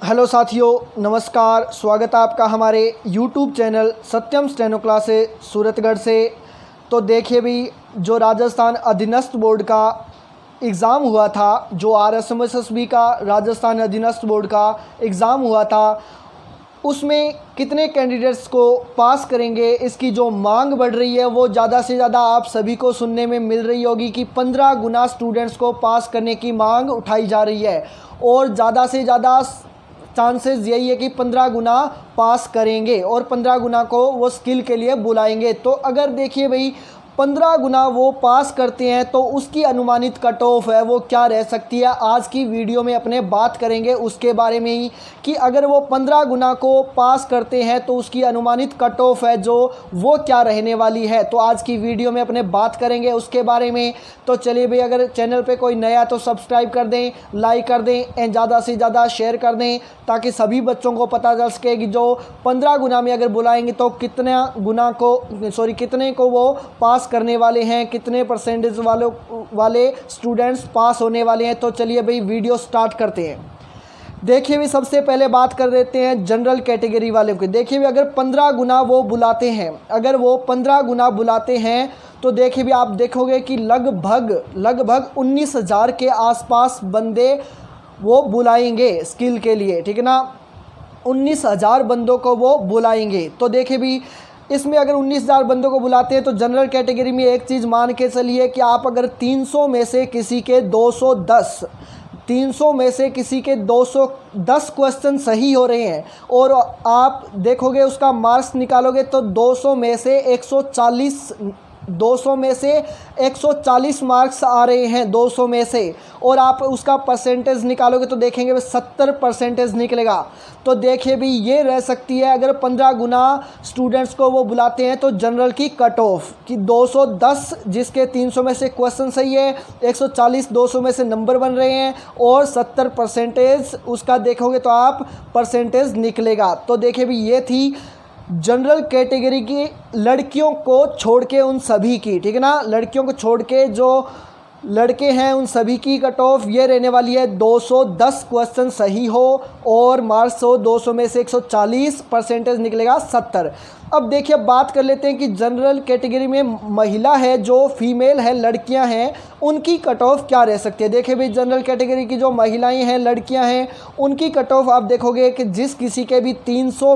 Hello साथियों, नमस्कार। स्वागत है आपका हमारे यूट्यूब चैनल सत्यम स्टेनो क्लासेस सूरतगढ़ से। तो देखिए भी, जो राजस्थान अधीनस्थ बोर्ड का एग्ज़ाम हुआ था, जो RSMSSB का राजस्थान अधीनस्थ बोर्ड का एग्ज़ाम हुआ था, उसमें कितने कैंडिडेट्स को पास करेंगे, इसकी जो मांग बढ़ रही है वो ज़्यादा से ज़्यादा आप सभी को सुनने में मिल रही होगी कि 15 गुना स्टूडेंट्स को पास करने की मांग उठाई जा रही है और ज़्यादा से ज़्यादा चांसेस यही है कि 15 गुना पास करेंगे और 15 गुना को वो स्किल के लिए बुलाएंगे। तो अगर देखिए भाई 15 गुना वो पास करते हैं तो उसकी अनुमानित कट ऑफ है वो क्या रह सकती है, आज की वीडियो में अपने बात करेंगे उसके बारे में ही कि अगर वो 15 गुना को पास करते हैं तो उसकी अनुमानित कट ऑफ है जो वो क्या रहने वाली है। तो आज की वीडियो में अपने बात करेंगे उसके बारे में। तो चलिए भाई, अगर चैनल पे कोई नया तो सब्सक्राइब कर दें, लाइक कर दें एंड ज़्यादा से ज़्यादा शेयर कर दें ताकि सभी बच्चों को पता चल सके कि जो 15 गुना में अगर बुलाएंगे तो कितने को वो पास करने वाले हैं, कितने परसेंटेज वाले स्टूडेंट्स पास होने वाले हैं। तो चलिए भाई वीडियो स्टार्ट करते हैं। देखिए भी, सबसे पहले बात कर देते हैं जनरल कैटेगरी वाले की। देखिए भी, अगर 15 गुना वो बुलाते हैं तो देखिए भी आप देखोगे कि लगभग 19,000 के आसपास बंदे वो बुलाएंगे स्किल के लिए, ठीक है ना। 19,000 बंदों को वो बुलाएंगे। तो देखिए भी, इसमें अगर 19,000 बंदों को बुलाते हैं तो जनरल कैटेगरी में एक चीज़ मान के चलिए कि आप अगर 300 में से किसी के 210 क्वेश्चन सही हो रहे हैं और आप देखोगे उसका मार्क्स निकालोगे तो 200 में से 140 मार्क्स आ रहे हैं 200 में से, और आप उसका परसेंटेज निकालोगे तो देखेंगे 70% निकलेगा। तो देखिए भी, ये रह सकती है अगर 15 गुना स्टूडेंट्स को वो बुलाते हैं तो जनरल की कट ऑफ कि 210 जिसके 300 में से क्वेश्चन सही है, 140 200 में से नंबर बन रहे हैं और 70% उसका देखोगे तो आप परसेंटेज निकलेगा। तो देखिए भी, ये थी जनरल कैटेगरी की लड़कियों को छोड़ के उन सभी की, ठीक है ना। लड़कियों को छोड़ के जो लड़के हैं उन सभी की कट ऑफ ये रहने वाली है 210 क्वेश्चन सही हो और मार्क्स हो 200 में से 140, परसेंटेज निकलेगा 70। अब देखिए, बात कर लेते हैं कि जनरल कैटेगरी में महिला है, जो फीमेल है, लड़कियां हैं, उनकी कट ऑफ क्या रह सकती है। देखिए भाई, जनरल कैटेगरी की जो महिलाएं हैं, लड़कियां हैं, उनकी कट ऑफ आप देखोगे कि जिस किसी के भी 300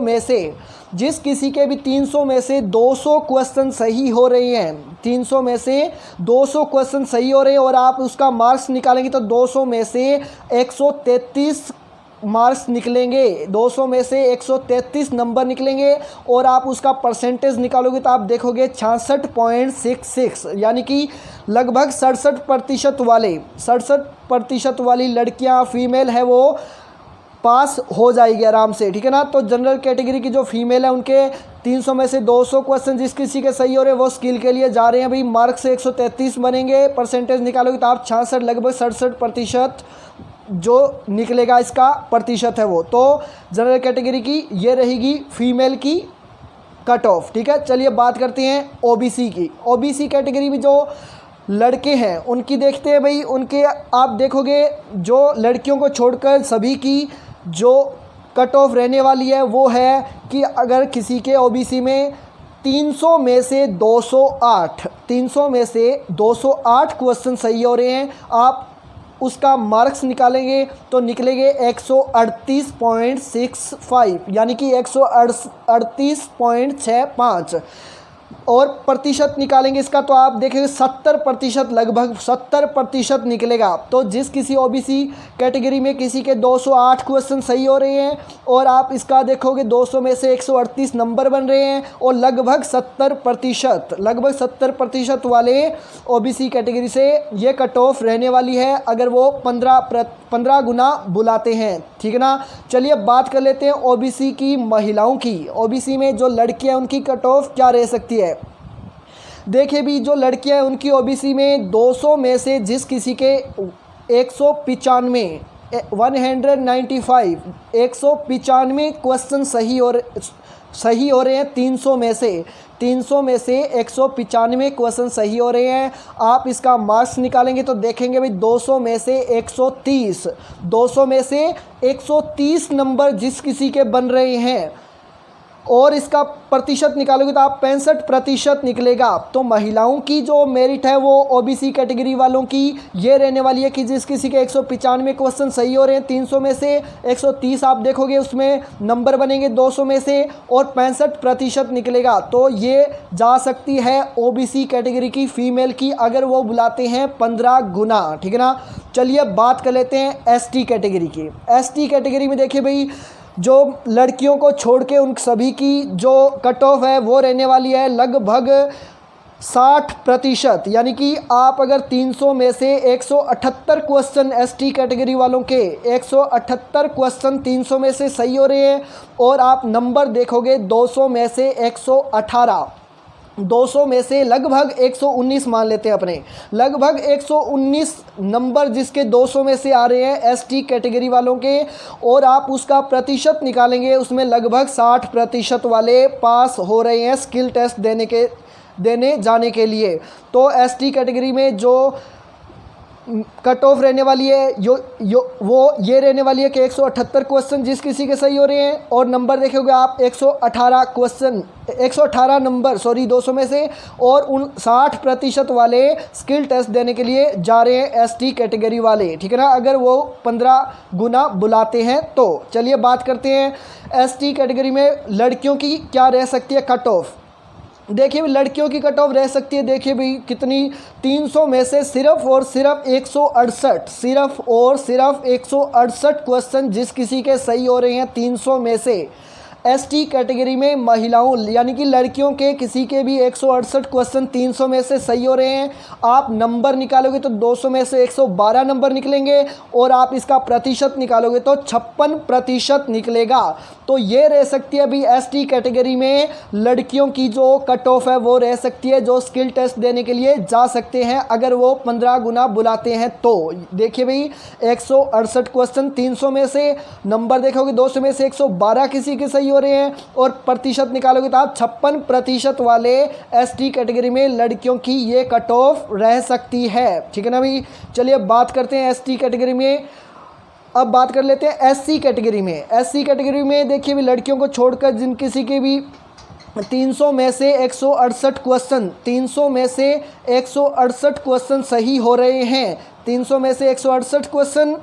में से 200 क्वेश्चन सही हो रहे हैं, 300 में से 200 क्वेश्चन सही हो रहे हैं और आप उसका मार्क्स निकालेंगे तो 200 में से 133 मार्क्स निकलेंगे, 200 में से 133 नंबर निकलेंगे और आप उसका परसेंटेज निकालोगे तो आप देखोगे 66.66, यानी कि लगभग 67% वाली लड़कियां फीमेल है वो पास हो जाएगी आराम से, ठीक है ना। तो जनरल कैटेगरी की जो फीमेल है उनके 300 में से 200 क्वेश्चन जिस किसी के सही हो रहे हैं वो स्किल के लिए जा रहे हैं भाई, मार्क्स से 133 बनेंगे, परसेंटेज निकालोगे तो आप 66 लगभग 67% जो निकलेगा इसका प्रतिशत है वो। तो जनरल कैटेगरी की ये रहेगी फीमेल की कट ऑफ, ठीक है। चलिए बात करते हैं ओबीसी की। ओबीसी कैटेगरी में जो लड़के हैं उनकी देखते हैं भाई, उनके आप देखोगे जो लड़कियों को छोड़कर सभी की जो कट ऑफ रहने वाली है वो है कि अगर किसी के ओबीसी में 300 में से 208 क्वेश्चन सही हो रहे हैं, आप उसका मार्क्स निकालेंगे तो निकलेंगे 138.65, यानी कि 138.65 और प्रतिशत निकालेंगे इसका तो आप देखेंगे 70%, लगभग 70% निकलेगा। तो जिस किसी ओबीसी कैटेगरी में किसी के 208 क्वेश्चन सही हो रहे हैं और आप इसका देखोगे 200 में से 138 नंबर बन रहे हैं और लगभग 70% वाले ओबीसी कैटेगरी से ये कट ऑफ रहने वाली है अगर वो 15 गुना बुलाते हैं, ठीक है ना। चलिए बात कर लेते हैं ओबीसी की महिलाओं की। ओबीसी में जो लड़कियां उनकी कट ऑफ क्या रह सकती है। देखिए भी, जो लड़कियां हैं उनकी ओबीसी में 200 में से जिस किसी के 195 195 क्वेश्चन सही हो रहे हैं 300 300 में से 195 क्वेश्चन सही हो रहे हैं। आप इसका मार्क्स निकालेंगे तो देखेंगे भाई 200 में से 130, 200 में से 130 नंबर जिस किसी के बन रहे हैं और इसका प्रतिशत निकालोगे तो आप 65% निकलेगा। तो महिलाओं की जो मेरिट है वो ओबीसी कैटेगरी वालों की ये रहने वाली है कि जिस किसी के 195 क्वेश्चन सही हो रहे हैं 300 में से 130 आप देखोगे उसमें नंबर बनेंगे 200 में से और 65% निकलेगा। तो ये जा सकती है ओबीसी कैटेगरी की फीमेल की अगर वो बुलाते हैं 15 गुना, ठीक है ना। चलिए बात कर लेते हैं एसटी कैटेगरी की। एसटी कैटेगरी में देखिए भाई जो लड़कियों को छोड़ के उन सभी की जो कट ऑफ है वो रहने वाली है लगभग 60%। यानी कि आप अगर 300 में से 178 क्वेश्चन एसटी कैटेगरी वालों के 178 क्वेश्चन 300 में से सही हो रहे हैं और आप नंबर देखोगे 200 में से 118, 200 में से लगभग 119 मान लेते हैं अपने, लगभग 119 नंबर जिसके 200 में से आ रहे हैं एसटी कैटेगरी वालों के और आप उसका प्रतिशत निकालेंगे उसमें लगभग 60% वाले पास हो रहे हैं स्किल टेस्ट देने जाने के लिए। तो एसटी कैटेगरी में जो कट ऑफ रहने वाली है वो ये रहने वाली है कि 178 क्वेश्चन जिस किसी के सही हो रहे हैं और नंबर देखोगे आप 118 क्वेश्चन 118 नंबर 200 में से और उन 60% वाले स्किल टेस्ट देने के लिए जा रहे हैं एसटी कैटेगरी वाले, ठीक है ना, अगर वो 15 गुना बुलाते हैं तो। चलिए बात करते हैं एसटी कैटेगरी में लड़कियों की क्या रह सकती है कट ऑफ। देखिए लड़कियों की कट ऑफ रह सकती है, देखिए भाई कितनी, 300 में से सिर्फ और सिर्फ 168, सिर्फ और सिर्फ 168 क्वेश्चन जिस किसी के सही हो रहे हैं 300 में से एसटी कैटेगरी में महिलाओं यानी कि लड़कियों के किसी के भी 168 क्वेश्चन 300 में से सही हो रहे हैं। आप नंबर निकालोगे तो 200 में से 112 नंबर निकलेंगे और आप इसका प्रतिशत निकालोगे तो 56% निकलेगा। तो ये रह सकती है अभी एसटी कैटेगरी में लड़कियों की जो कट ऑफ है वो रह सकती है जो स्किल टेस्ट देने के लिए जा सकते हैं अगर वो 15 गुना बुलाते हैं तो। देखिए भाई 168 क्वेश्चन 300 में से, नंबर देखोगे 200 में से 112 किसी के सही हो रहे हैं और प्रतिशत निकालोगे तो आप 56% वाले एसटी कैटेगरी में लड़कियों की ये कट ऑफ रह सकती है, ठीक है ना भाई। चलिए बात करते हैं एसटी कैटेगरी में। अब बात कर लेते हैं एससी कैटेगरी में। एससी कैटेगरी में देखिए भी लड़कियों को छोड़कर जिन किसी के भी 300 में से 168 क्वेश्चन, 300 में से 168 क्वेश्चन सही हो रहे हैं, 300 में से 168 क्वेश्चन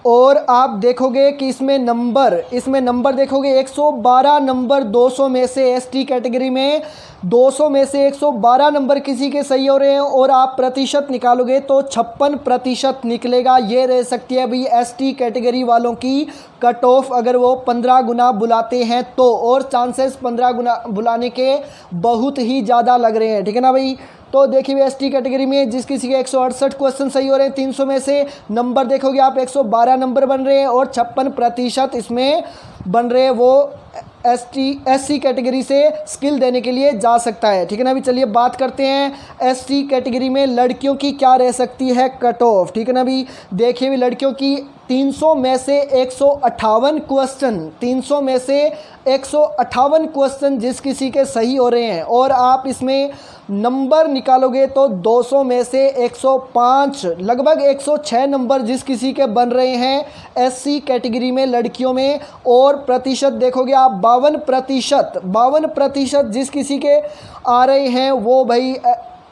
और आप देखोगे कि इसमें नंबर देखोगे 112 नंबर 200 में से एसटी कैटेगरी में 200 में से 112 नंबर किसी के सही हो रहे हैं और आप प्रतिशत निकालोगे तो 56% निकलेगा। ये रह सकती है अभी एसटी कैटेगरी वालों की कट ऑफ अगर वो 15 गुना बुलाते हैं तो, और चांसेस 15 गुना बुलाने के बहुत ही ज़्यादा लग रहे हैं, ठीक है ना भाई। तो देखिए एसटी कैटेगरी में जिस किसी के 168 क्वेश्चन सही हो रहे हैं 300 में से, नंबर देखोगे आप 112 नंबर बन रहे हैं और 56% इसमें बन रहे हैं वो एससी कैटेगरी से स्किल देने के लिए जा सकता है, ठीक है ना। अभी चलिए बात करते हैं एसटी कैटेगरी में लड़कियों की क्या रह सकती है कट ऑफ, ठीक है ना अभी। देखिए भी लड़कियों की 300 में से 158 क्वेश्चन, 300 में से 158 क्वेश्चन जिस किसी के सही हो रहे हैं और आप इसमें नंबर निकालोगे तो 200 में से 105, लगभग 106 नंबर जिस किसी के बन रहे हैं एससी कैटेगरी में लड़कियों में और प्रतिशत देखोगे आप 52% जिस किसी के आ रहे हैं वो भाई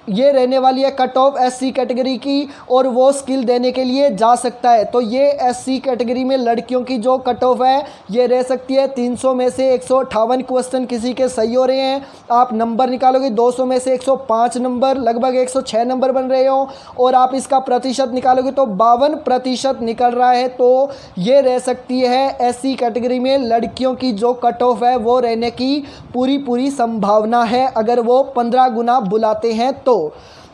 ये रहने वाली है कट ऑफ एससी कैटेगरी की और वो स्किल देने के लिए जा सकता है। तो ये एससी कैटेगरी में लड़कियों की जो कट ऑफ है ये रह सकती है 300 में से 158 क्वेश्चन किसी के सही हो रहे हैं, आप नंबर निकालोगे 200 में से 105 नंबर, लगभग 106 नंबर बन रहे हो और आप इसका प्रतिशत निकालोगे तो 52% निकल रहा है। तो ये रह सकती है एससी कैटेगरी में लड़कियों की जो कट ऑफ है वो रहने की पूरी संभावना है अगर वो 15 गुना बुलाते हैं तो।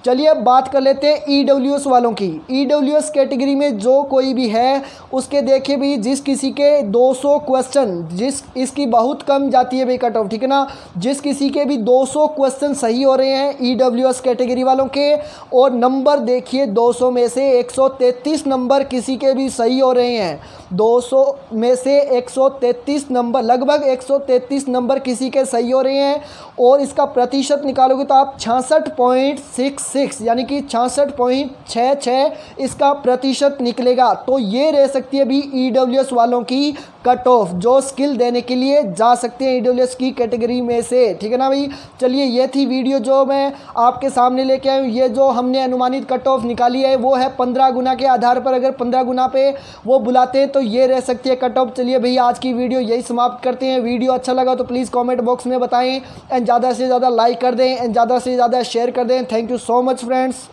चलिए अब बात कर लेते हैं ईडब्ल्यूएस वालों की। ईडब्ल्यूएस कैटेगरी में जो कोई भी है उसके देखिए भी जिस किसी के 200 क्वेश्चन, जिस इसकी बहुत कम जाती है भाई कट ऑफ, ठीक है ना, जिस किसी के भी 200 क्वेश्चन सही हो रहे हैं ईडब्ल्यूएस कैटेगरी वालों के और नंबर देखिए 200 में से 133 नंबर किसी के भी सही हो रहे हैं 200 में से 133 नंबर, लगभग 133 नंबर किसी के सही हो रहे हैं और इसका प्रतिशत निकालोगे तो आप 66.66 यानी कि 66.66 इसका प्रतिशत निकलेगा। तो ये रह सकती है भी ईडब्ल्यूएस वालों की कट ऑफ, जो स्किल देने के लिए जा सकते हैं ईडब्ल्यूएस की कैटेगरी में से। ठीक है ना भाई। चलिए ये थी वीडियो जो मैं आपके सामने लेके आया हूँ। ये जो हमने अनुमानित कट ऑफ निकाली है वो है 15 गुना के आधार पर। अगर 15 गुना पे वो बुलाते हैं तो ये रह सकती है कट ऑफ। चलिए भैया आज की वीडियो यही समाप्त करते हैं। वीडियो अच्छा लगा तो प्लीज़ कॉमेंट बॉक्स में बताएं एंड ज़्यादा से ज़्यादा लाइक कर दें एंड ज़्यादा से ज़्यादा शेयर कर दें। Thank you so much friends.